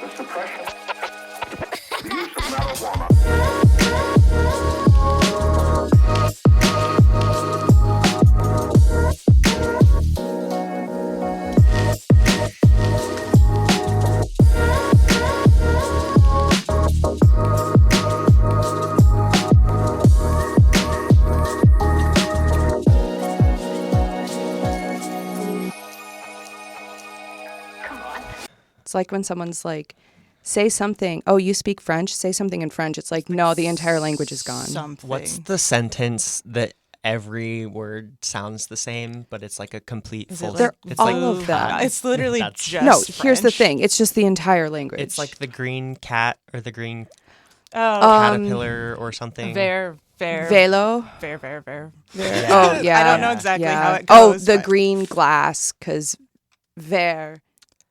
the suppression, the use of marijuana. It's like when someone's like, say something. Oh, you speak French? Say something in French. It's like, no, the entire language is gone. Something. What's the sentence that every word sounds the same, but it's like a complete Is full... it like They're it's all like, of them. It's literally That's- just No, here's the French. thing. It's just the entire language. It's like the green cat or the green Oh, caterpillar or something. Velo. Velo. Ver. Oh, yeah. I don't know exactly how it Oh, goes. the but- green glass, because ver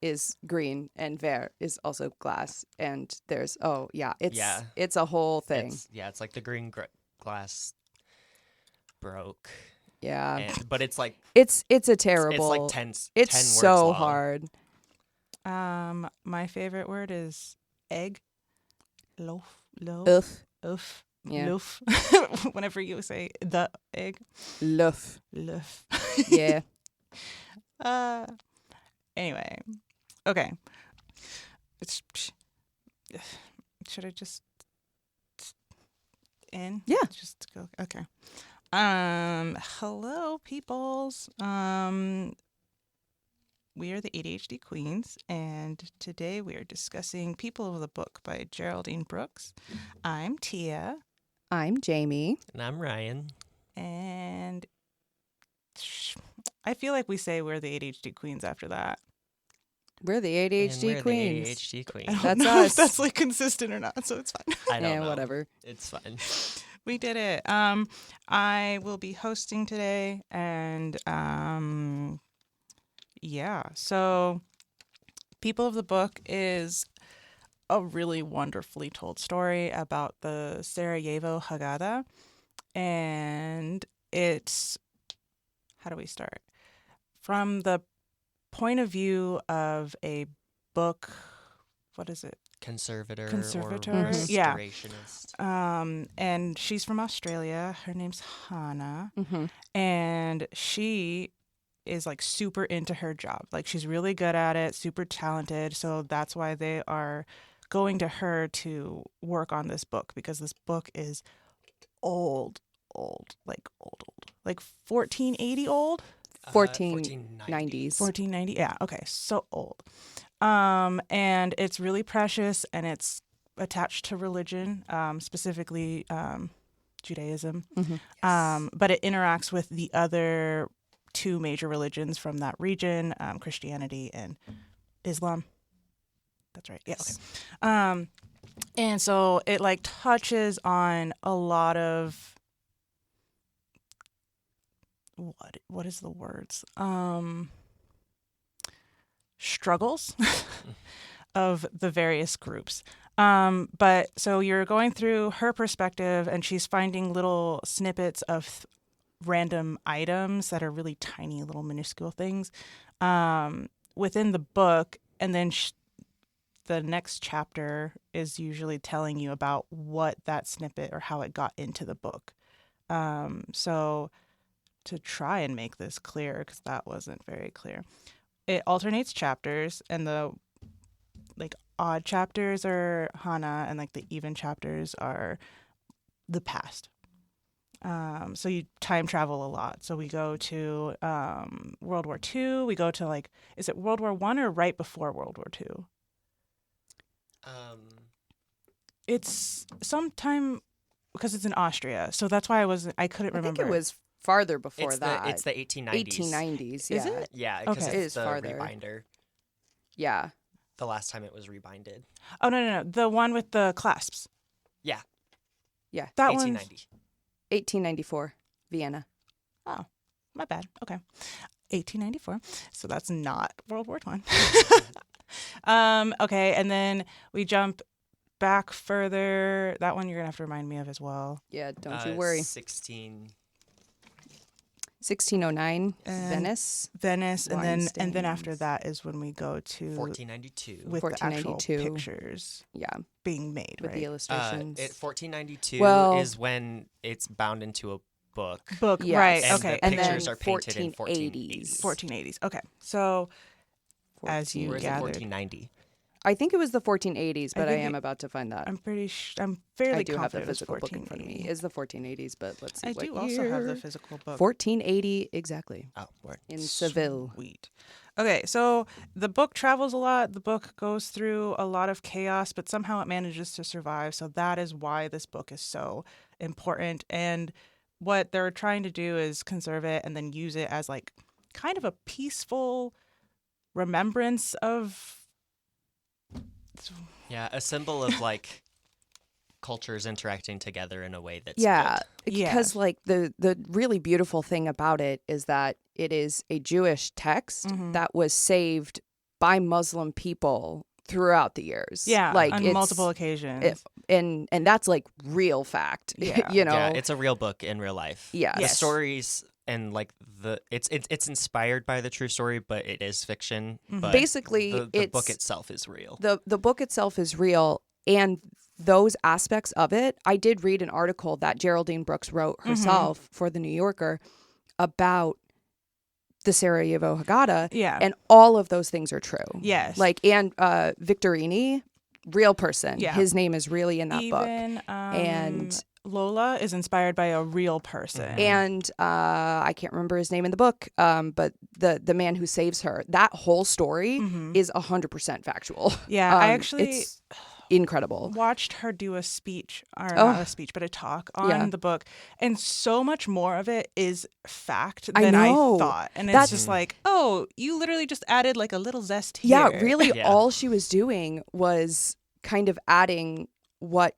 is green and ver is also glass. And there's, it's a whole thing. It's like the green glass broke. Yeah. But it's like... It's a terrible... It's like 10 It's 10 so words long. hard. My favorite word is egg. Loaf. Ugh. Yeah. Loaf. Whenever you say the egg. Loaf. Loaf. Yeah. Anyway. Okay. Should I just in? Yeah. Just go. Okay. Hello, peoples. We are the ADHD Queens, and today we are discussing People of the Book by Geraldine Brooks. I'm Tia, I'm Jamie. And I'm Ryan. and I feel like we say we're the ADHD Queens after that. We're the And ADHD we're queens. the ADHD I queen. don't That's know us. if that's like consistent or not, so it's fine. I don't know. Whatever. It's fine. We did it. I will be hosting today, and so People of the Book is a really wonderfully told story about the Sarajevo Haggadah, and it's, how do we start? From the point of view of a book, what is it? Conservator Conservator, or yeah. restorationist. And she's from Australia. Her name's Hannah. Mm-hmm. And she is like super into her job. Like she's really good at it, super talented. So that's why they are going to her to work on this book, because this book is old, like 1480 old. 1490s. 1490. Yeah. Okay. So old. And it's really precious, and it's attached to religion, specifically Judaism. Mm-hmm. But it interacts with the other two major religions from that region, Christianity and Islam. That's right. Yeah. Okay. And so it like touches on a lot of what is the words? Struggles of the various groups. But so you're going through her perspective, and she's finding little snippets of random items that are really tiny, little minuscule things within the book. And then the next chapter is usually telling you about what that snippet or how it got into the book. So to try and make this clear, because that wasn't very clear, it alternates chapters, and the like odd chapters are Hannah, and like the even chapters are the past. So you time travel a lot. So we go to World War II. We go to like, is it World War I or right before World War II? It's sometime, because it's in Austria. So that's why I couldn't remember. I think it was farther before that. It's the 1890s. 1890s, yeah. Is it? Yeah, because Okay. It it's is the farther. rebinder. Yeah. The last time it was rebinded. Oh, no. The one with the clasps. Yeah. Yeah. That one. 1890. 1894, Vienna. Oh, my bad. Okay. 1894. So that's not World War I. Okay, and then we jump back further. That one you're going to have to remind me of as well. Yeah, don't you worry. 16. 1609, And Venice. and then after that is when we go to 1492. with the actual 1492. pictures Yeah, being made, with right? the illustrations. 1492 Well- is when it's bound into a book. Book, Yes. right? And Okay, the And pictures then are painted in 1480s. 1480s. Okay, so as you Or is it gathered, 1490? I think it was the 1480s, but I think am about to find that. I'm fairly I do have the confident it was physical book in front of me. 1480. It's the 1480s, but let's see I what do also have the year. physical book. 1480, exactly, Oh, word. in Seville. Sweet. Okay, so the book travels a lot. The book goes through a lot of chaos, but somehow it manages to survive. So that is why this book is so important. And what they're trying to do is conserve it and then use it as like kind of a peaceful remembrance of. Yeah, a symbol of like cultures interacting together in a way that's Yeah, good. because like the really beautiful thing about it is that it is a Jewish text Mhm. that was saved by Muslim people throughout the years. Yeah, like on it's- multiple occasions. and that's like real fact. Yeah. you know. Yeah, it's a real book in real life. Yes. The Yes. stories and like it's inspired by the true story, but it is fiction. But Basically, the book it's- itself is real. the book itself is real, and those aspects of it. I did read an article that Geraldine Brooks wrote herself for the New Yorker about the Sarajevo Haggadah, Yeah. and all of those things are true. Yes. Like, and Victorini, real person. Yeah. His name is really in that book. Even And- Lola is inspired by a real person. And I can't remember his name in the book, but the man who saves her, that whole story is 100% factual. Yeah, I actually it's incredible. watched her do a speech, or not a speech, but a talk on Yeah. the book, and so much more of it is fact I than I know. thought. And it's That's- just like, oh, you literally just added like a little zest here. Yeah, really, Yeah. all she was doing was kind of adding what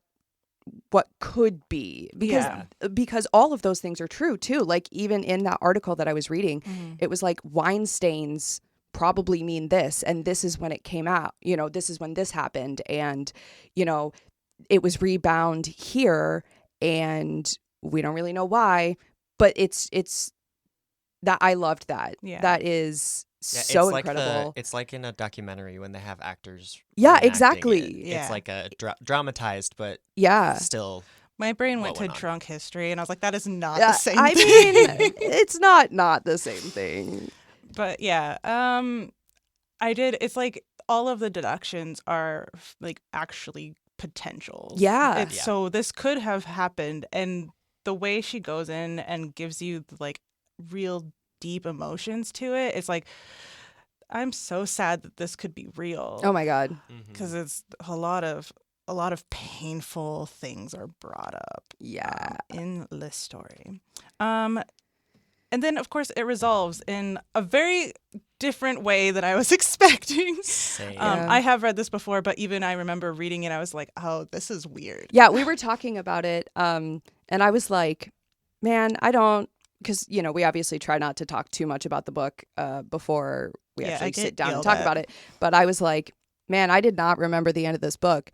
could be, because all of those things are true too. Like, even in that article that I was reading, it was like wine stains probably mean this, and this is when it came out, this is when this happened, and it was rebound here, and we don't really know why, but it's that I loved that. Yeah. That is Yeah, so it's like incredible. it's like in a documentary when they have actors. Yeah, reenacting exactly. it. Yeah. It's like a dramatized, but Yeah. still. My brain went What to went on? drunk history, and I was like, that is not Yeah, the same I thing. mean, it's not the same thing. But yeah, I did. It's like all of the deductions are like actually potentials. Yeah. It's, so this could have happened, and the way she goes in and gives you like real deep emotions to it, it's like, I'm so sad that this could be real. Oh my God. because it's a lot of painful things are brought up. Yeah. In this story. And then, of course, it resolves in a very different way that I was expecting. Same. Yeah. I have read this before, but even I remember reading it, I was like, oh, this is weird. Yeah, we were talking about it, and I was like, man, I don't, because, we obviously try not to talk too much about the book before we Yeah, I actually get sit down and yelled talk at. about it. But I was like, man, I did not remember the end of this book.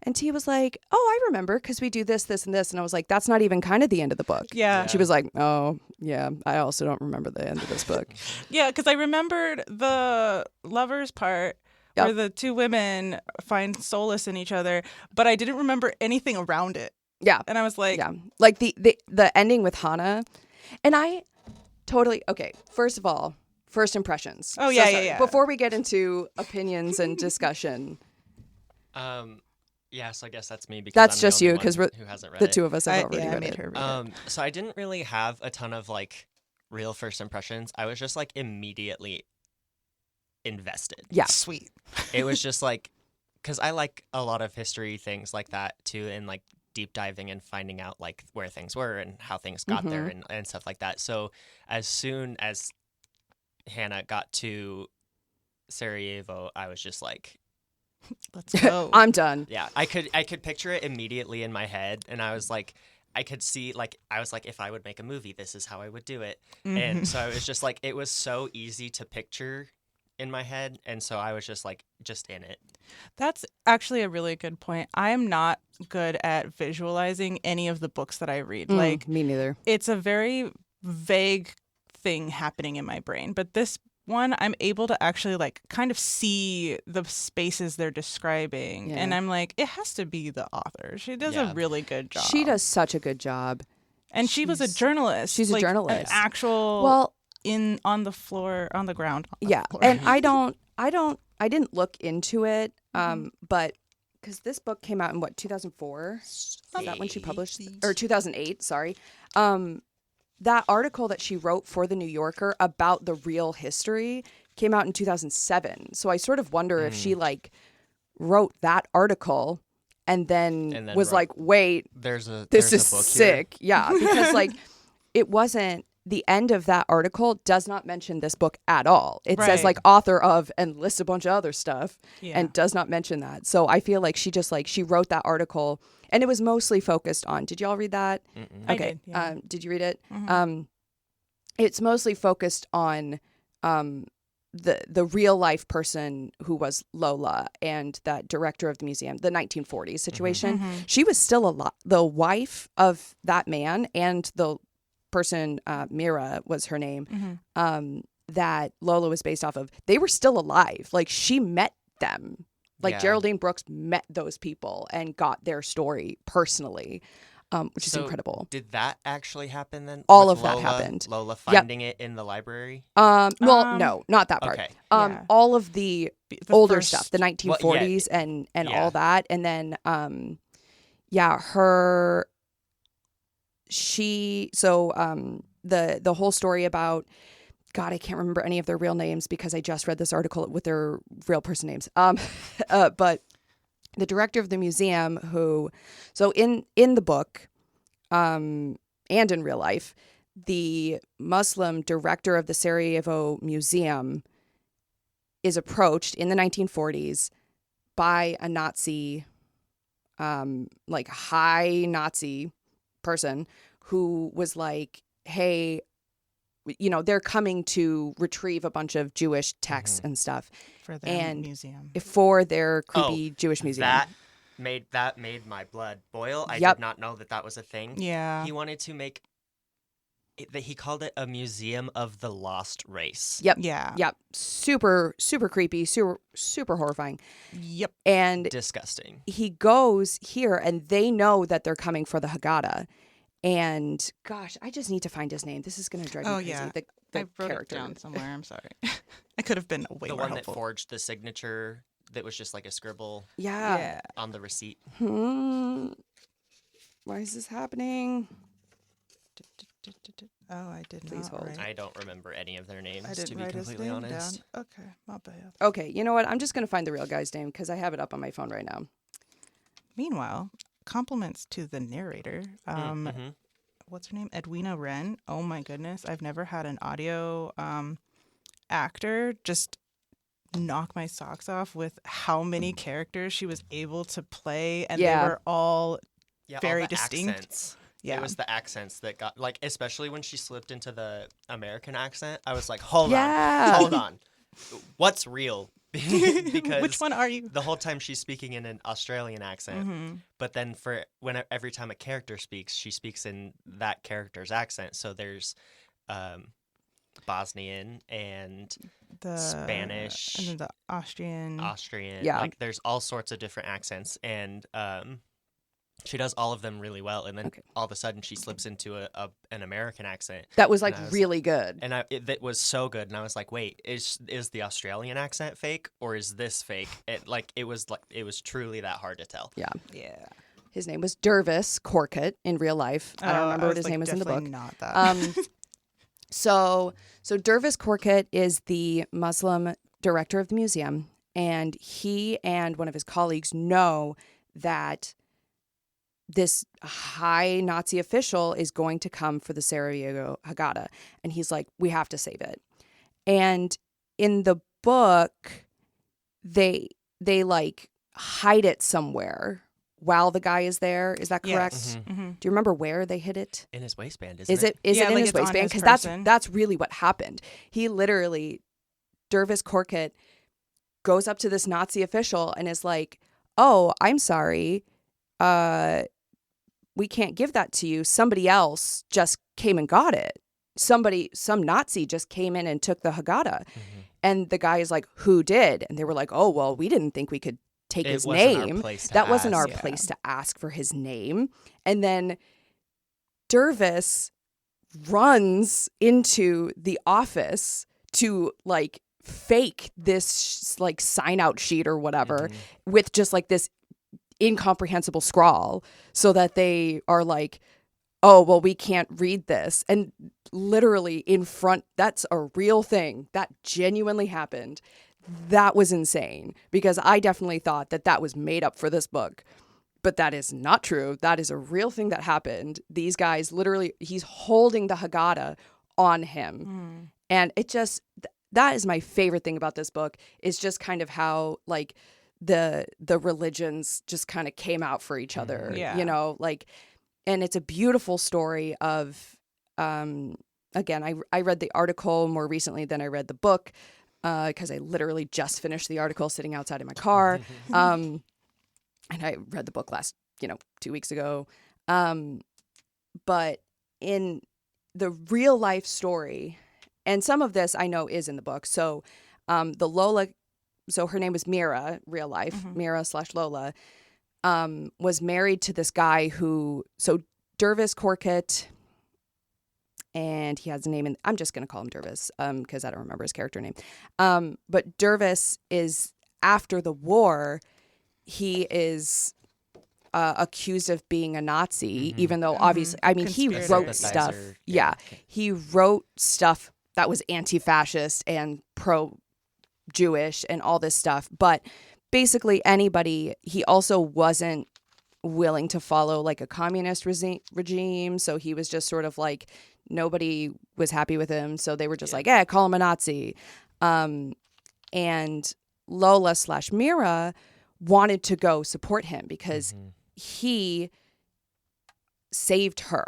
And T was like, oh, I remember, because we do this, this, and this. And I was like, that's not even kind of the end of the book. Yeah. She was like, oh, yeah, I also don't remember the end of this book. Yeah, because I remembered the lovers part Yep. where the two women find solace in each other, but I didn't remember anything around it. Yeah. And I was like, Yeah. Like the ending with Hannah. And I totally, okay, first of all, first impressions. Oh, yeah, sorry. yeah. Before we get into opinions and discussion, Yeah, so I guess that's me because That's I'm just the you, only 'cause one who hasn't read the it. two of us have already I read made it. her read it. So I didn't really have a ton of like real first impressions. I was just like immediately invested. Yeah. Sweet. It was just like, because I like a lot of history things like that too, and like deep diving and finding out like where things were and how things got there and stuff like that. So as soon as Hannah got to Sarajevo, I was just like, Let's go. I'm done. yeah, I could picture it immediately in my head, and I was like, I could see if I would make a movie, this is how I would do it. And so I was just like, it was so easy to picture in my head, and so I was just like, just in it. That's actually a really good point. I am not good at visualizing any of the books that I read. Like, me neither. it's a very vague thing happening in my brain. But this one, I'm able to actually like kind of see the spaces they're describing. Yeah. And I'm like, it has to be the author. She does a really good job. She does such a good job. And she was a journalist. She's a like, journalist. An actual Well, on the floor, on the ground. yeah. And I didn't look into it, but because this book came out in 2004? Is that when she published? Or 2008, sorry. That article that she wrote for The New Yorker about the real history came out in 2007. So I sort of wonder if she like wrote that article and then was like, wait, this is a book sick. Yeah, because like it wasn't, the end of that article does not mention this book at all. It says like author of and lists a bunch of other stuff and does not mention that. So I feel like she just like, she wrote that article and it was mostly focused on, did y'all read that? I Okay. did, yeah. Did you read it? It's mostly focused on the real life person who was Lola and that director of the museum, the 1940s situation. She was still the wife of that man, and the person, Mira was her name, that Lola was based off of. They were still alive. Like she met them. Like Geraldine Brooks met those people and got their story personally, which is incredible. Did that actually happen then? All with of that Lola, happened. Lola finding it in the library? Well, no, not that part. Okay. All of the older first- stuff, the 1940s and all that. And then, the whole story about, God, I can't remember any of their real names because I just read this article with their real person names. But the director of the museum so in the book, and in real life, the Muslim director of the Sarajevo Museum is approached in the 1940s by a Nazi, like high Nazi person who was like, hey, you know, they're coming to retrieve a bunch of Jewish texts and stuff for their museum. For their creepy Jewish museum. That made my blood boil. I Yep. did not know that was a thing. Yeah. He wanted to make he called it a museum of the lost race. Yep. Yeah. Yep. Super, super creepy, super horrifying. Yep. And Disgusting. he goes here and they know that they're coming for the Haggadah. And gosh, I just need to find his name. This is going to drive me crazy. Yeah. The I wrote character. it down somewhere. I'm sorry. I could have been way The more one helpful. that forged the signature that was just like a scribble Yeah. on the receipt. Why is this happening? Oh, I did Please not hold. write. I don't remember any of their names, I to didn't be write his completely name honest. down. Okay, my bad. Okay, you know what? I'm just going to find the real guy's name because I have it up on my phone right now. Meanwhile, compliments to the narrator. What's her name? Edwina Wren. Oh my goodness. I've never had an audio actor just knock my socks off with how many characters she was able to play, and they were all very all the distinct. Accents. Yeah. It was the accents that got, like, especially when she slipped into the American accent, I was like, hold on. What's real? Because Which one are you? the whole time she's speaking in an Australian accent, but then every time a character speaks, she speaks in that character's accent. So there's Bosnian and The Spanish, and then the Austrian. Yeah. like there's all sorts of different accents, and she does all of them really well. And then all of a sudden she slips into an American accent That was like And I was really good. and that was so good. And I was like, wait, is the Australian accent fake or is this fake? It was truly that hard to tell. Yeah. Yeah. His name was Dervis Corkut in real life. I don't remember what his name was in the book. Not that. So Dervis Corkut is the Muslim director of the museum, and he and one of his colleagues know that this high Nazi official is going to come for the Sarajevo Haggadah, and he's like, we have to save it. And in the book, they like hide it somewhere while the guy is there. Is that correct? Yes. Do you remember where they hid it? In his waistband, isn't Is it Yeah, in like his it's on waistband? his Because person. that's really what happened. He literally, Dervis Corkut goes up to this Nazi official and is like, "Oh, I'm sorry, we can't give that to you. Somebody else just came and got it." some Nazi just came in and took the Haggadah. And the guy is like, who did? And they were like, oh, well, we didn't think we could take his name. That wasn't our place to ask for his name. And then Dervis runs into the office to like fake this like sign out sheet or whatever with just like this incomprehensible scrawl so that they are like, oh, well, we can't read this. And literally in front, that's a real thing. That genuinely happened. That was insane because I definitely thought that that was made up for this book. But that is not true. That is a real thing that happened. These guys literally, he's holding the Haggadah on him. And it just, that is my favorite thing about this book is just kind of how like the religions just kind of came out for each other, you know, like, and it's a beautiful story of, again, I read the article more recently than I read the book because I literally just finished the article sitting outside in my car. And I read the book 2 weeks ago. But in the real life story, and some of this I know is in the book. So the Lola, so her name was Mira, real life, Mira/Lola, was married to this guy who, so Dervis Korkut, and he has a name, and I'm just going to call him Dervis because I don't remember his character name. But Dervis is, after the war, he is accused of being a Nazi, even though obviously, I mean, he wrote stuff. Yeah, he wrote stuff that was anti-fascist and pro-Jewish and all this stuff. But basically anybody, he also wasn't willing to follow like a communist regime. So he was just sort of like, nobody was happy with him. So they were just like, call him a Nazi. And Lola/Mira wanted to go support him because he saved her.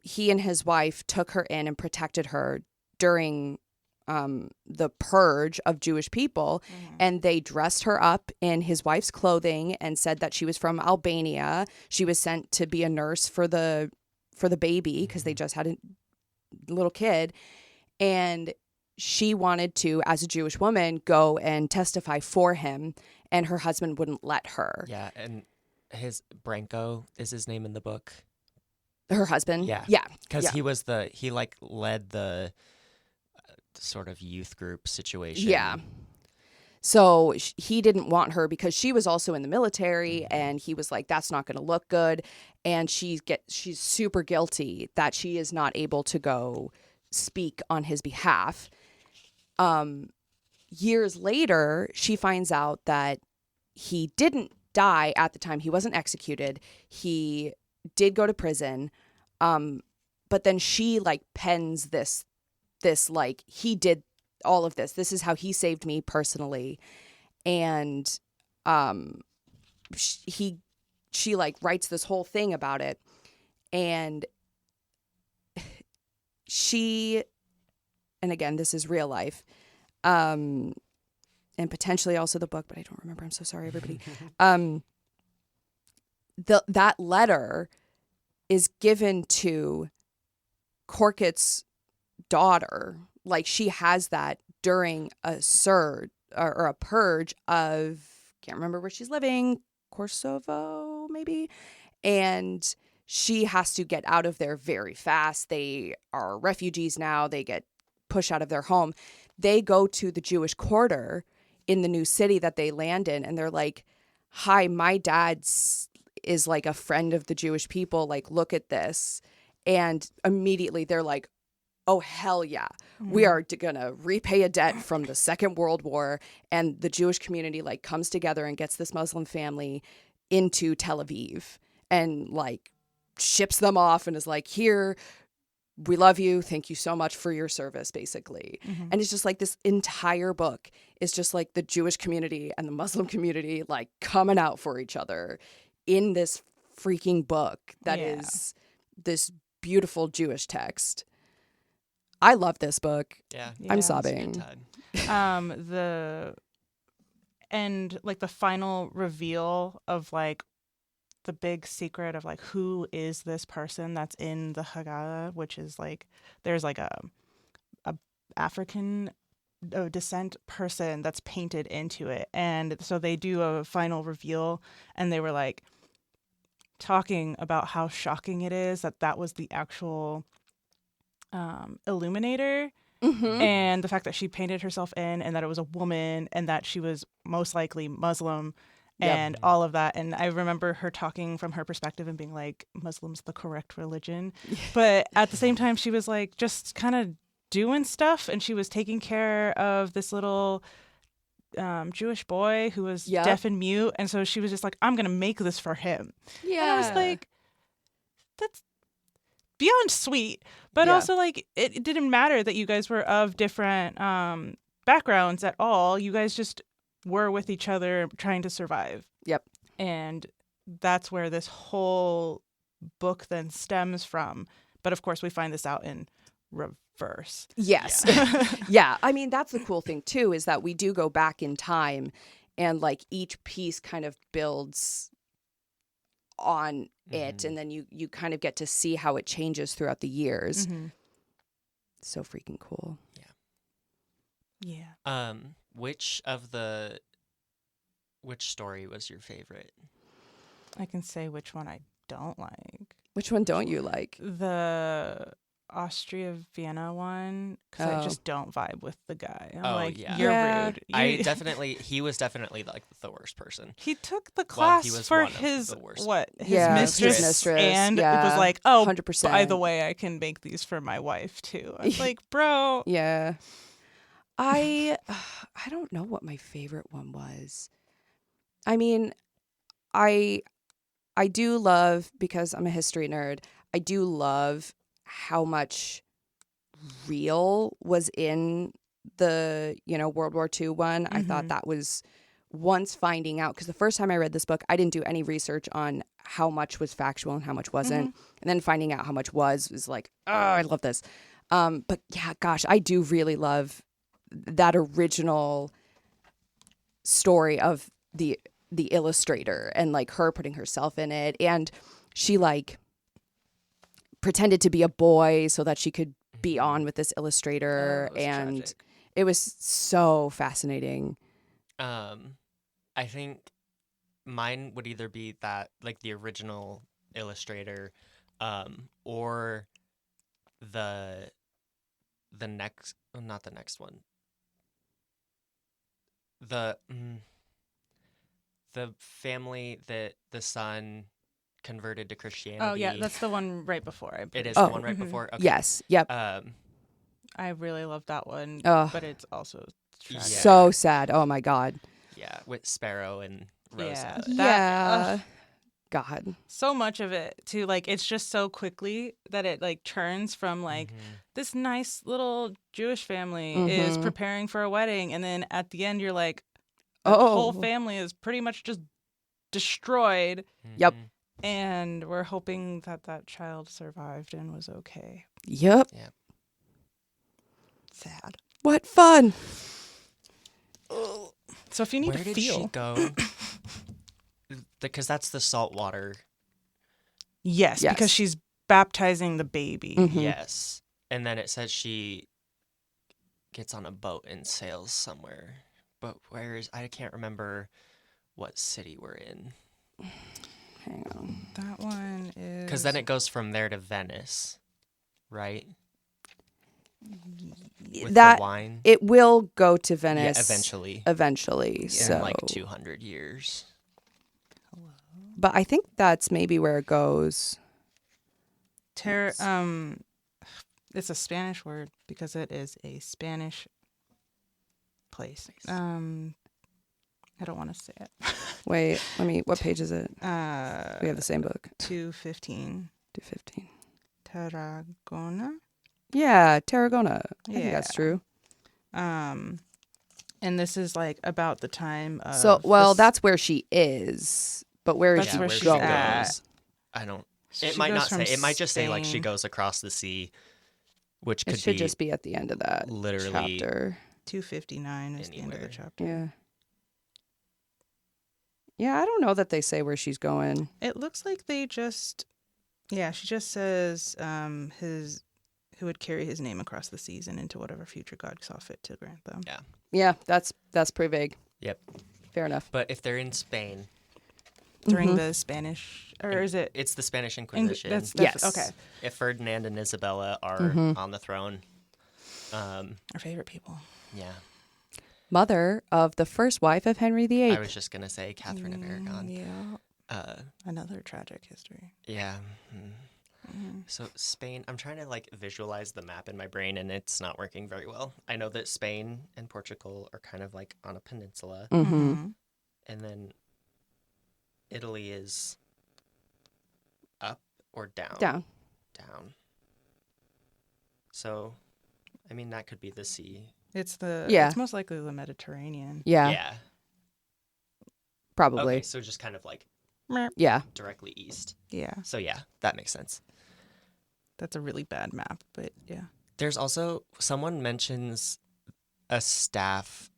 He and his wife took her in and protected her during the purge of Jewish people, and they dressed her up in his wife's clothing and said that she was from Albania. She was sent to be a nurse for the baby because they just had a little kid, and she wanted to, as a Jewish woman, go and testify for him, and her husband wouldn't let her. Yeah, and his Branko is his name in the book. Her husband? Yeah. Yeah. Because he led the sort of youth group situation. Yeah. So he didn't want her because she was also in the military, and he was like, that's not going to look good. And she's super guilty that she is not able to go speak on his behalf. Years later, she finds out that he didn't die at the time. He wasn't executed. He did go to prison. But then she like pens this like, he did all of this. This is how he saved me personally. And she like writes this whole thing about it. And and again, this is real life. And potentially also the book, but I don't remember. I'm so sorry, everybody. That letter is given to Korkut's daughter. Like, she has that during a surge or a purge of, can't remember where she's living, Kosovo maybe, and she has to get out of there very fast. They are refugees now. They get pushed out of their home. They go to the Jewish quarter in the new city that they land in, and they're like, hi, my dad is like a friend of the Jewish people. Like, look at this. And immediately they're like, oh, hell yeah. We are going to repay a debt from the Second World War. And the Jewish community like comes together and gets this Muslim family into Tel Aviv and like ships them off and is like, here, we love you. Thank you so much for your service, basically. And it's just like this entire book is just like the Jewish community and the Muslim community like coming out for each other in this freaking book that is this beautiful Jewish text. I love this book. Yeah. I'm sobbing. The end, like the final reveal of like the big secret of like who is this person that's in the Haggadah, which is like there's like a African descent person that's painted into it, and so they do a final reveal, and they were like talking about how shocking it is that was the actual illuminator. Mm-hmm. And the fact that she painted herself in, and that it was a woman, and that she was most likely Muslim, and all of that. And I remember her talking from her perspective and being like, Muslim's the correct religion. But at the same time, she was like just kind of doing stuff, and she was taking care of this little Jewish boy who was deaf and mute. And so she was just like, I'm going to make this for him. Yeah. And I was like, that's beyond sweet, but also like it didn't matter that you guys were of different backgrounds at all. You guys just were with each other trying to survive. Yep. And that's where this whole book then stems from. But of course, we find this out in reverse. Yes. Yeah. I mean, that's the cool thing too, is that we do go back in time, and like each piece kind of builds on it, and then you kind of get to see how it changes throughout the years. So freaking cool. Yeah. Which story was your favorite? I can say which one I don't like. Which one don't you like? The Austria Vienna one, because I just don't vibe with the guy. I'm like, you're rude. He was definitely like the worst person. He took the class he was for one of his the worst. mistress, and it was like, oh, 100%. By the way, I can make these for my wife too. I was like, bro. Yeah. I don't know what my favorite one was. I mean, I do love, because I'm a history nerd, I do love how much real was in the, World War II one. I thought that was, once finding out, because the first time I read this book, I didn't do any research on how much was factual and how much wasn't. And then finding out how much was like, oh, I love this. But yeah, gosh, I do really love that original story of the illustrator, and like her putting herself in it, and she like pretended to be a boy so that she could be on with this illustrator, and tragic. It was so fascinating. I think mine would either be that, like, the original illustrator, or the next, not the next one. The family that the son converted to Christianity. Oh yeah, that's the one right before. It is the one right before. Okay. Yes. Yep. I really love that one, Oh. but it's also tragic. So sad. Oh my God. Yeah, with Sparrow and Rosa. Yeah. God. So much of it too, like it's just so quickly that it like turns from like this nice little Jewish family is preparing for a wedding, and then at the end you're like, the whole family is pretty much just destroyed. Yep. And we're hoping that that child survived and was okay. Yep. Yep. Sad. What fun. So if you need Where to did she feel, go? Because that's the salt water. yes, because she's baptizing the baby. Yes. And then it says she gets on a boat and sails somewhere. But I can't remember what city we're in. Hang on. That one is... Because then it goes from there to Venice, right? With the wine. It will go to Venice. Yeah, eventually. Eventually. In So like 200 years. But I think that's maybe where it goes. it's a Spanish word because it is a Spanish place. I don't want to say it. Wait, what page is it? We have the same book. 215. 215. Tarragona? Yeah, Tarragona. I think that's true. And this is like about the time of... So, that's where she is. But where is That's she where going? she's at. I don't... She It might goes not from say. It might just say like she Spain. goes across the sea, which could It should be just be at the end of that literally chapter. 259 is the end of the anywhere. chapter. Yeah. Yeah, I don't know that they say where she's going. It looks like they just, she just says who would carry his name across the seas and into whatever future God saw fit to grant them. Yeah. Yeah, that's pretty vague. Yep. Fair enough. But if they're in Spain, During the Spanish, or is it? it's the Spanish Inquisition. Yes. Okay. If Ferdinand and Isabella are on the throne. Our favorite people. Yeah. Mother of the first wife of Henry VIII. I was just going to say Catherine of Aragon. Yeah. Another tragic history. Yeah. So Spain, I'm trying to like visualize the map in my brain and it's not working very well. I know that Spain and Portugal are kind of like on a peninsula. Mm-hmm. And then Italy is up or down? Down. Down. So, I mean, that could be the sea. It's Yeah. It's most likely the Mediterranean. Yeah, Yeah. probably. Okay, so just kind of like Yeah. directly east. Yeah. So yeah, that makes sense. That's a really bad map, but yeah. There's also, someone mentions a staff,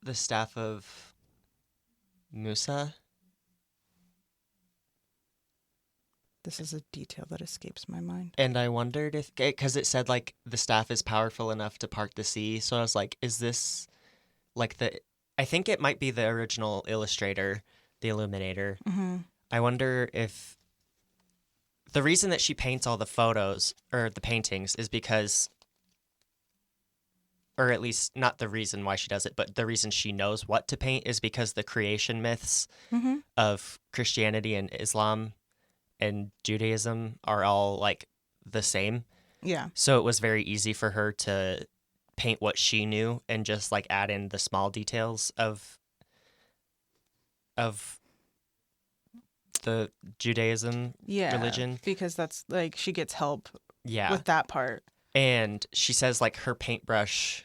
the staff of Musa. This is a detail that escapes my mind. And I wondered if, because it said like the staff is powerful enough to part the sea. So I was like, is this like I think it might be the original illustrator, the illuminator. Mm-hmm. I wonder if the reason that she paints all the photos or the paintings is because, or at least not the reason why she does it, but the reason she knows what to paint is because the creation myths of Christianity and Islam and Judaism are all like the same. Yeah. So it was very easy for her to paint what she knew and just like add in the small details of the Judaism religion. Because that's like she gets help Yeah. with that part. And she says like her paintbrush,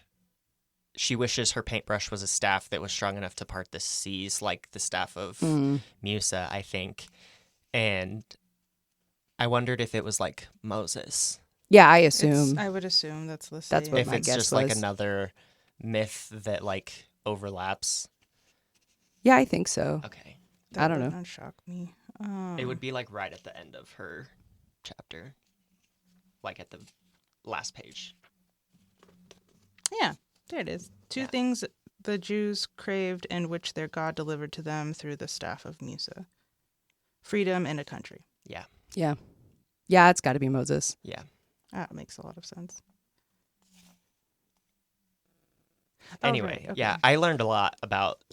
she wishes her paintbrush was a staff that was strong enough to part the seas, like the staff of Musa, I think. And I wondered if it was like Moses. Yeah, I assume. I would assume that's the same. That's what If my it's guess just like was. another myth that like overlaps. Yeah, I think so. Okay. I don't know. That would shock me. It would be like right at the end of her chapter. Like at the last page. Yeah, there it is. Two things the Jews craved and which their God delivered to them through the staff of Musa. Freedom and a country. Yeah. Yeah. Yeah, it's got to be Moses. Yeah. That makes a lot of sense. Anyway, right, okay. yeah, I learned a lot about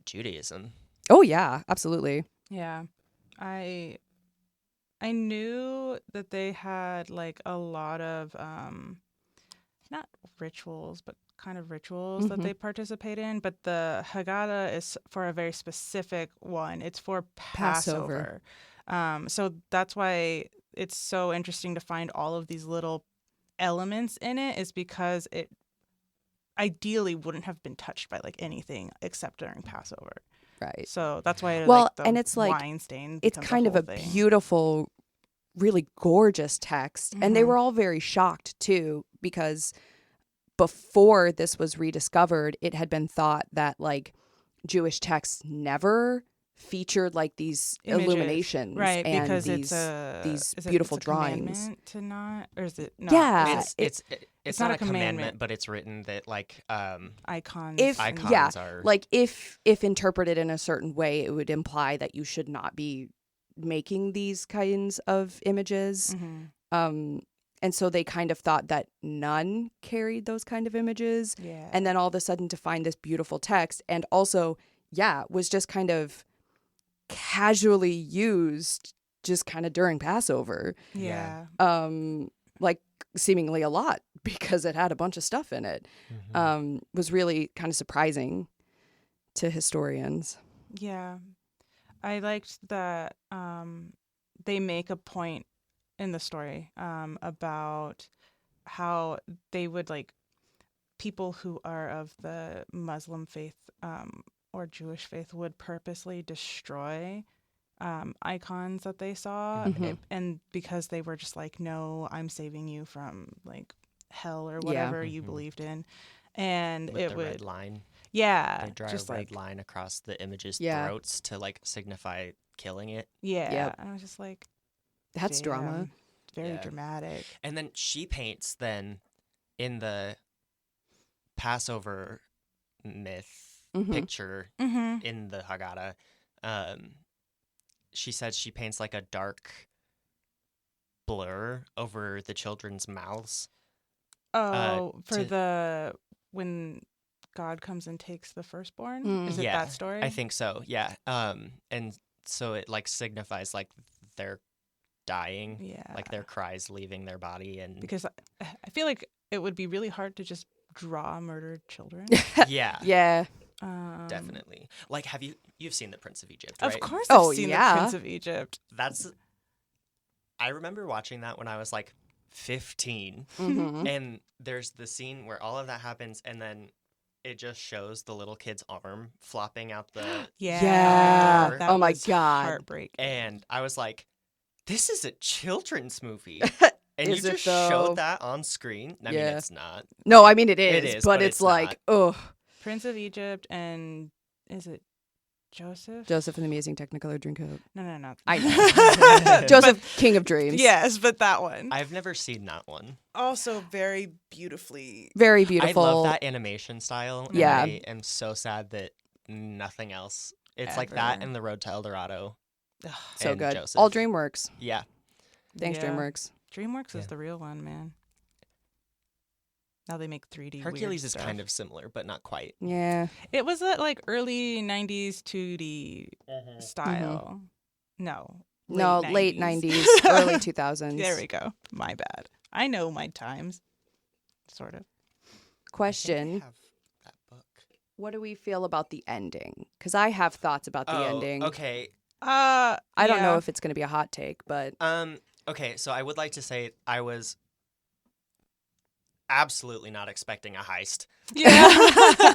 Judaism. Oh, yeah, absolutely. Yeah. I knew that they had like a lot of not rituals, but kind of rituals that they participate in. But the Haggadah is for a very specific one. It's for Passover. So that's why it's so interesting to find all of these little elements in it, is because it ideally wouldn't have been touched by like anything except during Passover. Right. So that's why and it's like wine stain it's becomes kind of whole a thing. beautiful, really gorgeous text. And they were all very shocked too, because before this was rediscovered, it had been thought that like Jewish texts never featured like these Images. illuminations, right? and Because these it's beautiful it's a drawings. commandment to not, or is it? No, Yeah. It's not a commandment, but it's written that like icons. If icons are like if interpreted in a certain way, it would imply that you should not be making these kinds of images. And so they kind of thought that none carried those kind of images. Yeah. And then all of a sudden to find this beautiful text, and also, was just kind of casually used just kind of during Passover. Yeah. Like seemingly a lot, because it had a bunch of stuff in it. Was really kind of surprising to historians. Yeah. I liked that they make a point in the story about how they would like people who are of the Muslim faith or Jewish faith would purposely destroy icons that they saw, and because they were just like, no, I'm saving you from like hell or whatever you believed in, and with it the would red line. Yeah. They draw just a red like, line across the image's Yeah. throats to like signify killing it. yeah. Yep. And I was just like, That's drama. damn, very Yeah. dramatic. And then she paints then in the Passover myth Mhm. picture Mm-hmm. in the Haggadah. She said she paints like a dark blur over the children's mouths. Oh, for to- when God comes and takes the firstborn? Mm. Is it Yeah, that story? I think so. Yeah. And so it like signifies like they're dying, Yeah. like their cries leaving their body, and Because I feel like it would be really hard to just draw murdered children. yeah, Yeah. definitely. Like, you've seen The Prince of Egypt, Of right? course Oh, I've seen yeah. The Prince of Egypt. I remember watching that when I was like 15, Mhm. and there's the scene where all of that happens, and then it just shows the little kid's arm flopping out the Yeah. door. That Oh my was God. heartbreaking. And I was like, this is a children's movie. And Is you it just though? showed that on screen. I mean, Yeah. it's not. No, I mean it It is, is, but but it's it's like, oh, Prince of Egypt and is it Joseph? Joseph and the Amazing Technicolor Dreamcoat. No. I know. Joseph, King of Dreams. Yes, but that one. I've never seen that one. Also very beautifully. Very beautiful. I love that animation style. And Yeah. I am so sad that nothing else. It's like that Ever. and The Road to El Dorado. So and good. Joseph. All DreamWorks. Yeah. Thanks, Yeah. DreamWorks. DreamWorks Yeah. is the real one, man. Now they make 3D. Hercules weird is stuff. kind of similar, but not quite. Yeah. It was that like early 90s 2D Mm-hmm. style. No. No, late 90s, early 2000s. There we go. My bad. I know my times. Sort of. Question. I have that book. What do we feel about the ending? Because I have thoughts about the ending. Okay. I don't know if it's going to be a hot take, but Okay, so I would like to say I was absolutely not expecting a heist. Yeah.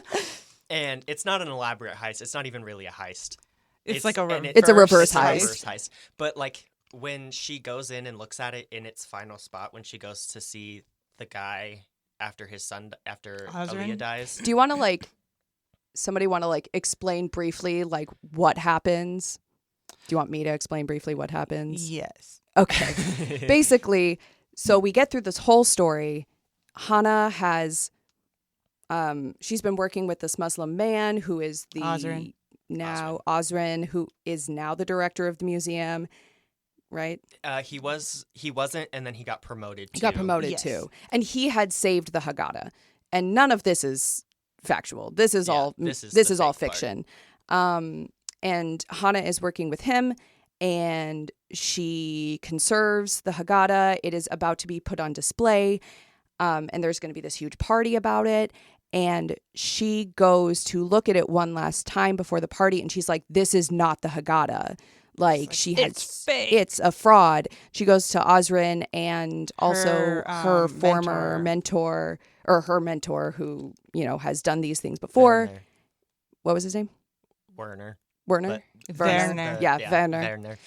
And it's not an elaborate heist. It's not even really a heist. It's like a and It's a reverse it's a heist. reverse heist. But like when she goes in and looks at it in its final spot, when she goes to see the guy after his son, after Osrin? Aaliyah dies. do you want to somebody want to explain briefly what happens? Do you want me to explain briefly what happens? Yes. Okay. Basically, so we get through this whole story. Hannah has, she's been working with this Muslim man who is the Osrin, who is now the director of the museum, right? He wasn't, and then he got promoted. He got promoted Yes. too, and he had saved the Haggadah. And none of this is factual. This is all this this the is all fake part. fiction. And Hannah is working with him, and she conserves the Haggadah. It is about to be put on display, and there's going to be this huge party about it. And she goes to look at it one last time before the party, and she's like, "This is not the Haggadah. She has It's fake. It's a fraud." She goes to Osrin and also Her, her former mentor, or her mentor, who has done these things before. What was his name? Werner. Werner. But Werner. Yeah, Werner.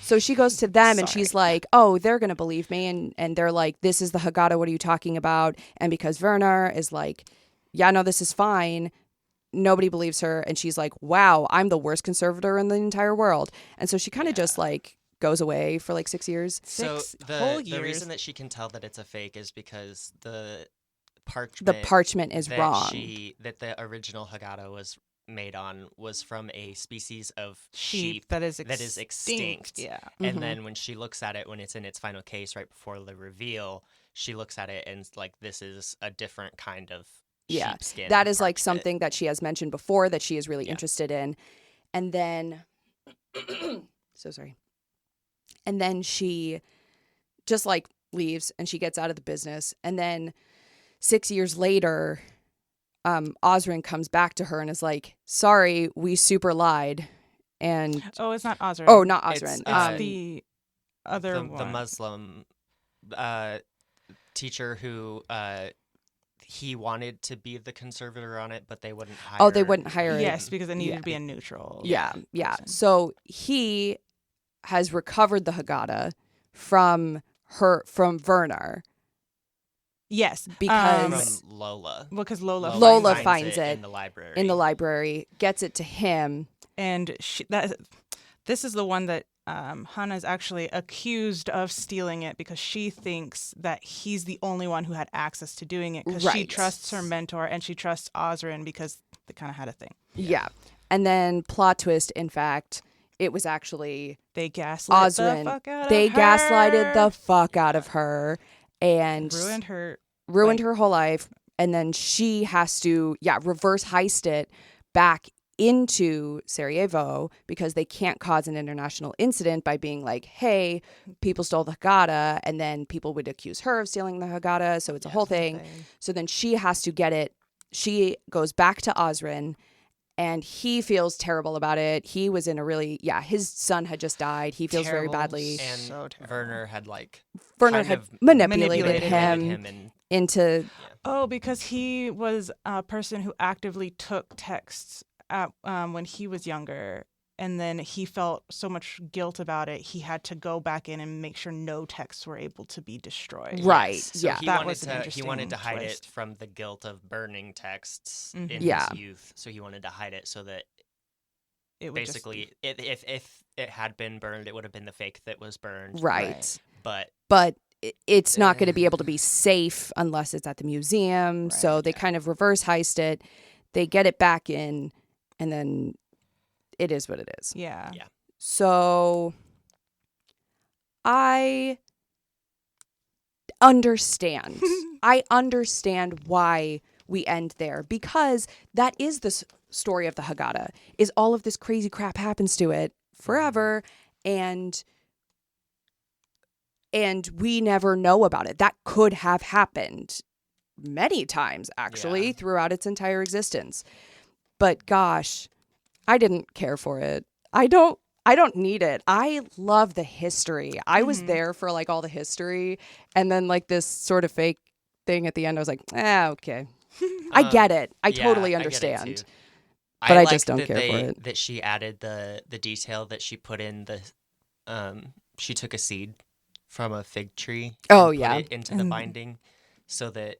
So she goes to them and she's like, "Oh, they're gonna believe me," and they're like, "This is the Haggadah. What are you talking about?" And because Werner is like, "Yeah, no, this is fine," nobody believes her, and she's like, "Wow, I'm the worst conservator in the entire world." And so she kind of just goes away for 6 years. So whole the years. reason that she can tell that it's a fake is because the The parchment is that wrong. that the original Haggadah was made on was from a species of Sheep sheep that is extinct. Yeah. And then when she looks at it, when it's in its final case right before the reveal, she looks at it and this is a different kind of sheepskin. That is parchment. something that she has mentioned before that she is really interested in. And then so sorry. And then she just leaves and she gets out of the business. And then 6 years later, Osrin comes back to her and is like, "Sorry, we super lied." And Oh, it's not Osrin. oh, not Osrin. It's the other the one. Muslim teacher who he wanted to be the conservator on it, but they wouldn't hire. Oh, they wouldn't hire it. Yes, because it needed to be a neutral. Yeah. person. So he has recovered the Haggadah from Werner. Yes, because From Lola. well, because Lola Lola finds finds it in the library. in the library, gets it to him. and this is the one that Hannah is actually accused of stealing it because she thinks that he's the only one who had access to doing it because she Right. trusts her mentor and she trusts Osrin because they kind of had a thing. Yeah. And then plot twist, in fact, it was actually They gaslit the Osrin. fuck out They of her. gaslighted the fuck out of her and ruined her whole life. And then she has to, reverse heist it back into Sarajevo because they can't cause an international incident by being like, hey, people stole the Haggadah, and then people would accuse her of stealing the Haggadah, so it's a whole thing. So then she has to get it. She goes back to Osrin, and he feels terrible about it. He was in a really, his son had just died. He feels very badly. And so Werner had manipulated him and into... Oh, because he was a person who actively took texts when he was younger, and then he felt so much guilt about it, he had to go back in and make sure no texts were able to be destroyed. Right, So yeah. He wanted to hide it from the guilt of burning texts in his youth. So he wanted to hide it so that it would basically, if it had been burned, it would have been the fake that was burned. Right. But it's not going to be able to be safe unless it's at the museum. Right, So they kind of reverse heist it. They get it back in, and then it is what it is. Yeah. So I understand. I understand why we end there, because that is the story of the Haggadah, is all of this crazy crap happens to it forever, and we never know about it. That could have happened many times, actually, throughout its entire existence. But gosh, I didn't care for it. I don't need it. I love the history. I was there for like all the history, and then like this sort of fake thing at the end. I was like, okay. I get it. I totally understand. But I just don't care for it. That she added the detail that she put in she took a seed from a fig tree. Oh, and yeah. put it into the binding, so that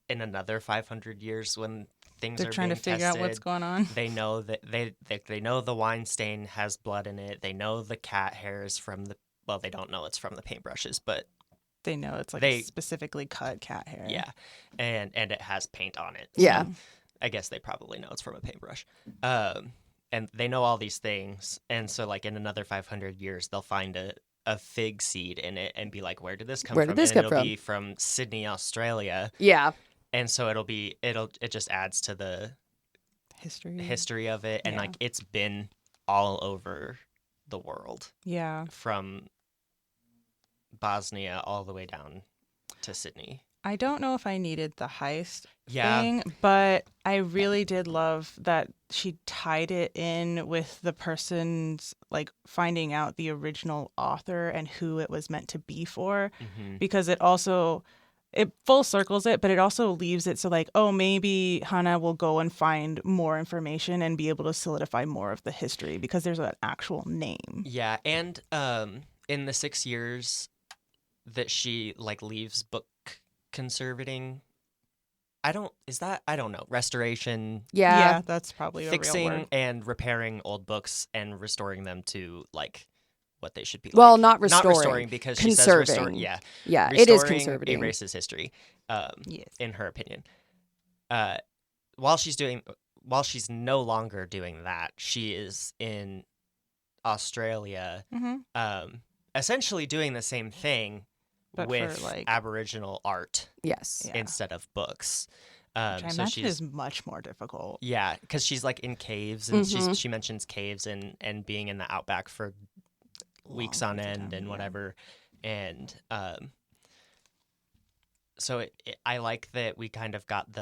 in another 500 years, when things They're are trying to being figure out what's tested, going on. they know that they know the wine stain has blood in it. They know the cat hair is from the. Well, they don't know it's from the paintbrushes, but They know it's like a specifically cut cat hair. yeah, and it has paint on it. Yeah. So I guess they probably know it's from a paintbrush. And they know all these things, and so like in another 500 years, they'll find a fig seed in it and be like, "Where did this come from?" It'll be from Sydney, Australia. Yeah. And so it just adds to the history of it, and like it's been all over the world. Yeah. From Bosnia all the way down to Sydney. I don't know if I needed the heist Yeah. thing, but I really did love that she tied it in with the person's like finding out the original author and who it was meant to be for, because it full circles it, but it also leaves it so like, oh, maybe Hannah will go and find more information and be able to solidify more of the history because there's an actual name. Yeah, and in the 6 years that she like leaves book conservating, I don't know, restoration. Yeah, that's probably fixing a real word. and repairing old books and restoring them to like what they should be. Well, like. not restoring. Not restoring, because she says conserving. yeah, Yeah, restoring it is conservating. Erases history, Yes. in her opinion. While she's no longer doing that, she is in Australia, essentially doing the same thing, but with for, like, Aboriginal art, Yes. instead of books. Which I so imagine is much more difficult. Yeah, because she's like in caves, and she mentions caves and being in the outback for weeks on end and whatever, and so I like that we kind of got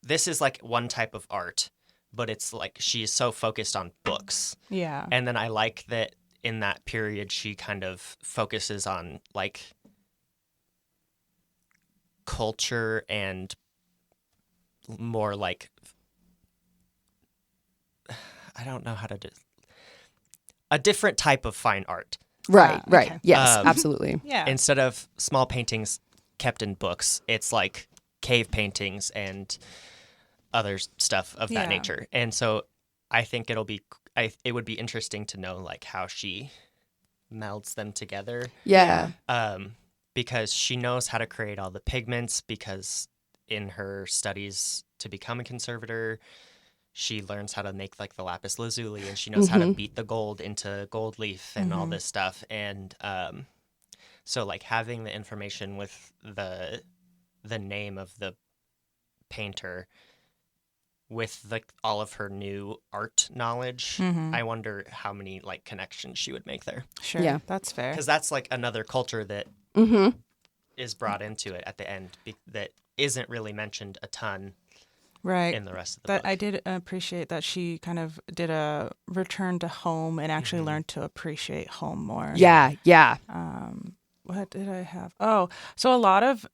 this is like one type of art, but it's like she's so focused on books. Yeah. And then I like that in that period she kind of focuses on like culture and more like, I don't know how to do, a different type of fine art. Right. Right. Okay. Yes. Um, Absolutely. Yeah. Instead of small paintings kept in books, it's like cave paintings and other stuff of that Yeah. nature. And so I think it would be interesting to know like how she melds them together. Yeah. Because she knows how to create all the pigments, because in her studies to become a conservator, she learns how to make like the lapis lazuli, and she knows how to beat the gold into gold leaf and all this stuff. And so like having the information with the name of the painter with all of her new art knowledge, I wonder how many like connections she would make there. Sure. Yeah. That's fair. Because that's like another culture that is brought into it at the end that isn't really mentioned a ton Right. in the rest of the That book. I did appreciate that she kind of did a return to home and actually learned to appreciate home more. Yeah. Yeah. What did I have? Oh, so a lot of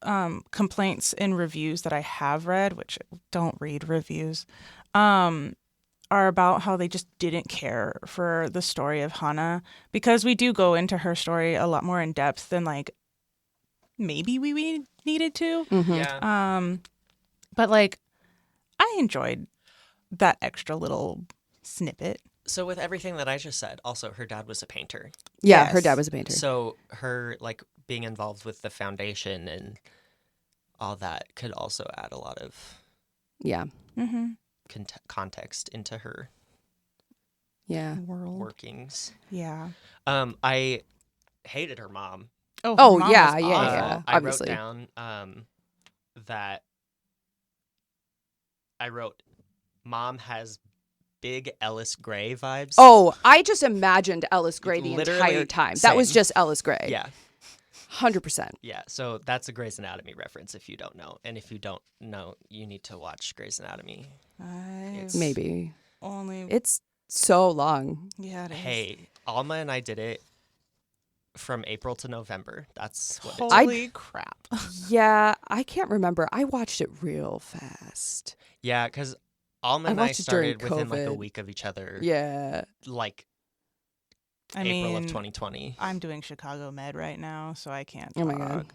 complaints in reviews that I have read, which don't read reviews, are about how they just didn't care for the story of Hannah, because we do go into her story a lot more in depth than like maybe we needed to. Yeah. But like I enjoyed that extra little snippet. So with everything that I just said, also her dad was a painter. Yeah. Her Yes. dad was a painter. So her like being involved with the foundation and all that could also add a lot of Yeah. Mm-hmm. context into her Yeah. World. workings. Yeah. I hated her mom. Oh, Oh, her mom yeah, was yeah, awful. yeah. I obviously. wrote down that I wrote, "Mom has big Ellis Gray vibes." Oh, I just imagined Ellis Gray the Literally entire time. That was same. just Ellis Gray. Yeah, 100%. yeah. So that's a Grey's Anatomy reference if you don't know. And if you don't know, you need to watch Grey's Anatomy. I've Maybe. only It's so long. yeah. It is. Hey, Alma and I did it from April to November. That's what it Holy crap! Yeah, I can't remember. I watched it real fast. Yeah, because Alma I and I watched it during started within like a COVID. week of each other. Yeah. Like I April mean, of 2020. I'm doing Chicago Med right now, so I can't. Oh my talk. God.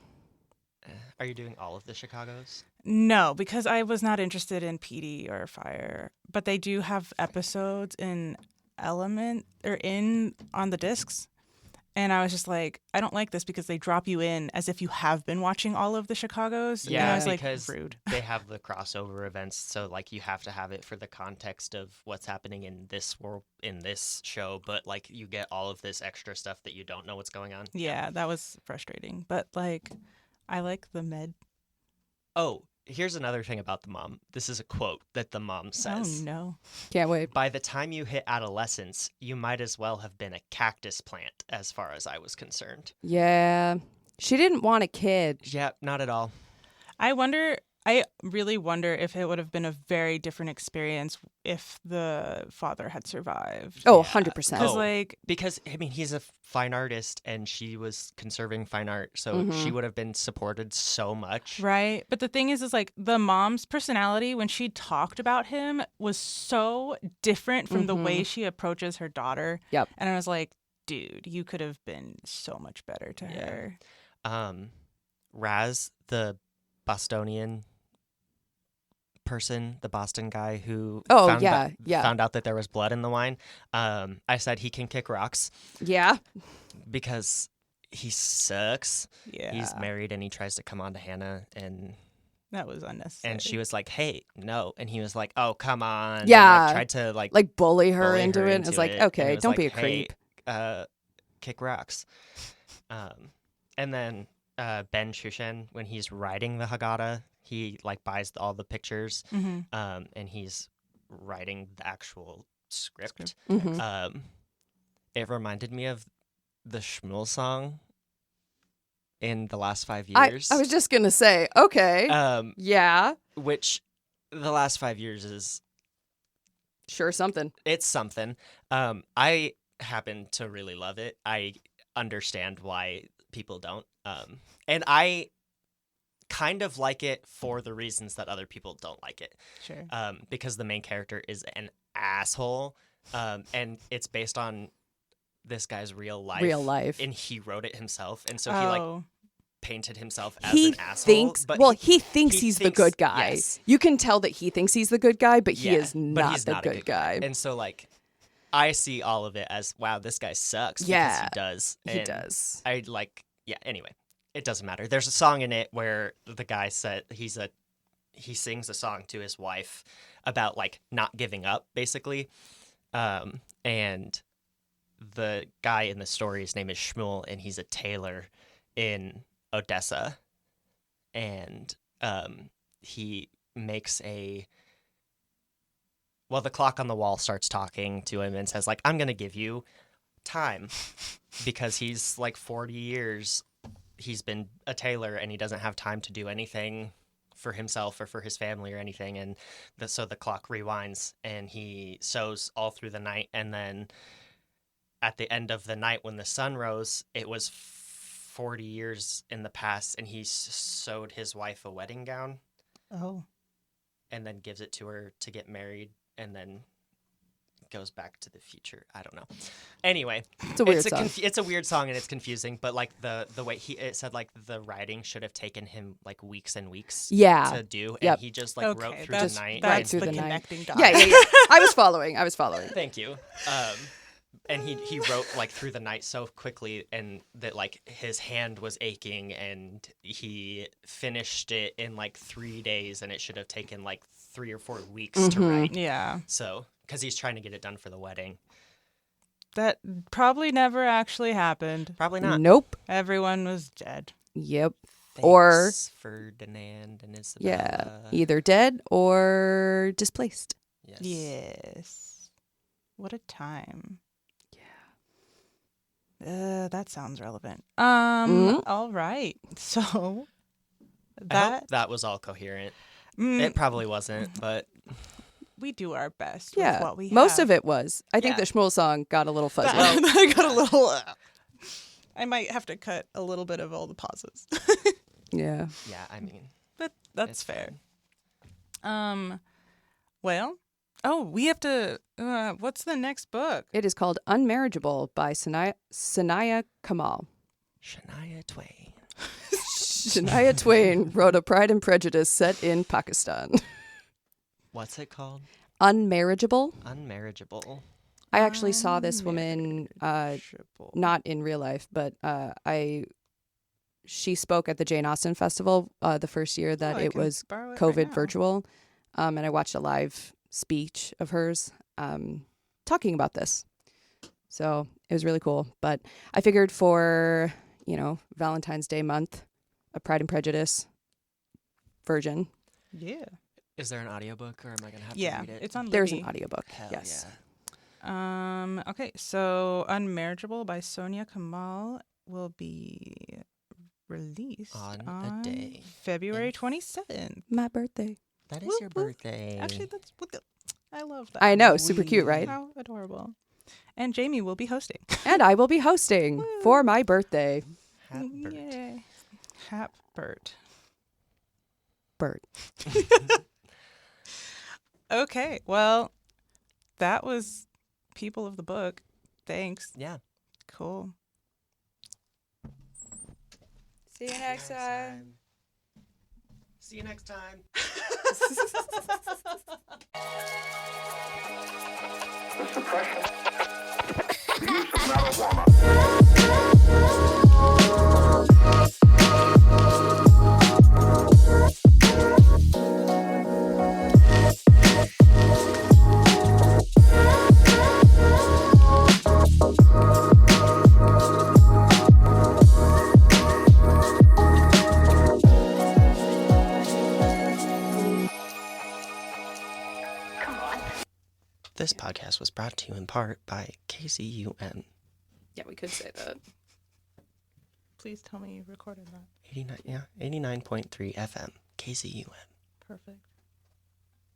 Are you doing all of the Chicagos? No, because I was not interested in PD or Fire, but they do have episodes in Element or in on the discs. And I was just like, I don't like this because they drop you in as if you have been watching all of the Chicagos. And Yeah, I was because like, rude. they have the crossover events, so like you have to have it for the context of what's happening in this world, in this show, but like you get all of this extra stuff that you don't know what's going on. Yeah, that was frustrating. But like, I like the med. Oh, here's another thing about the mom. This is a quote that the mom says. Oh no. Can't wait. By the time you hit adolescence, you might as well have been a cactus plant, as far as I was concerned. Yeah. She didn't want a kid. Yeah, not at all. I really wonder if it would have been a very different experience if the father had survived. Oh, Yeah. 100%. Because like, Because, I mean, he's a fine artist and she was conserving fine art, so she would have been supported so much. right? But the thing is like the mom's personality when she talked about him was so different from the way she approaches her daughter. Yep. And I was like, dude, you could have been so much better to her. Raz, the Bostonian person, the Boston guy who Oh, found, yeah. found out that there was blood in the wine, I said he can kick rocks Yeah. because he sucks. Yeah. He's married and he tries to come on to Hannah, and That was unnecessary. she was like, "Hey, no," and he was like, "Oh, come on." Yeah. And, tried to Like bully her bully into her it. It's like, and okay, it was don't like, be a "Hey, creep. kick rocks. And then Ben Shushan, when he's writing the Haggadah, he like buys all the pictures, and he's writing the actual script. It reminded me of the Shmuel song in the last 5 years. I was just going to say, okay. Yeah. Which the last 5 years is Sure, something. it's something. I happen to really love it. I understand why people don't. And I kind of like it for the reasons that other people don't like it. Sure. Because the main character is an asshole. And it's based on this guy's real life. Real life. And he wrote it himself. And so he like painted himself as he an asshole. he thinks he's the good guy. Yes. You can tell that he thinks he's the good guy, but he Yeah, is but not he's the not a good guy. And so like I see all of it as, wow, this guy sucks. Yeah, because he does. He And does. I like, yeah, anyway, it doesn't matter. There's a song in it where the guy said he sings a song to his wife about like not giving up, basically. And the guy in the story, his name is Shmuel, and he's a tailor in Odessa. And he makes the clock on the wall starts talking to him and says, like, I'm going to give you time because he's like 40 years. He's been a tailor and he doesn't have time to do anything for himself or for his family or anything. And so the clock rewinds and he sews all through the night. And then at the end of the night when the sun rose, it was 40 years in the past and he sewed his wife a wedding gown. Oh. And then gives it to her to get married. And then goes back to the future. I don't know. Anyway, It's a weird song. It's a weird song and it's confusing. But like the way it said like the writing should have taken him like weeks and weeks. To do, and he just like wrote through the night. That's through the the night. connecting dot. Yeah. I was following. Thank you. And he wrote like through the night so quickly, and that like his hand was aching, and he finished it in like 3 days, and it should have taken like 3 or 4 weeks to write. Yeah. So, because he's trying to get it done for the wedding. That probably never actually happened. Probably not. Nope. Everyone was dead. Yep. Thanks, Or Ferdinand and Isabella. yeah, either dead or displaced. Yes. Yes. What a time. Yeah. That sounds relevant. All right. So I hope that was all coherent. It probably wasn't, but we do our best Yeah, with what we have. most of it was. I think Yeah. the Shmuel song got a little fuzzy. I got a little. I might have to cut a little bit of all the pauses. Yeah. Yeah, I mean, But that's it's fair. fine. Well, we have to. What's the next book? It is called Unmarriageable by Sanaya Kamal. Shania Twain. Shania Twain wrote a Pride and Prejudice set in Pakistan. What's it called? Unmarriageable. Unmarriageable. I actually saw this woman, not in real life, but she spoke at the Jane Austen Festival the first year that it was COVID virtual, and I watched a live speech of hers talking about this. So it was really cool. But I figured for, Valentine's Day month, a Pride and Prejudice version. Yeah. Is there an audiobook, or am I going to have to read it? It's on Libby. There's an audiobook. Hell Yes. yeah. Okay, so Unmarriageable by Sonia Kamal will be released On a day. February 27th. My birthday. That is Whoop, your whoop. birthday. Actually, I love that. I know. Super cute, right? How adorable. And Jamie will be hosting. And I will be hosting for my birthday. Happy birthday. Yay. Hap Bert. Bert. Okay, well, that was People of the Book. Thanks. Yeah. Cool. See you next time. See you next time. The suppression, the use of marijuana. This podcast was brought to you in part by KCUM Yeah, we could say that. Please tell me you recorded that. 89.3 FM KCUM. Perfect.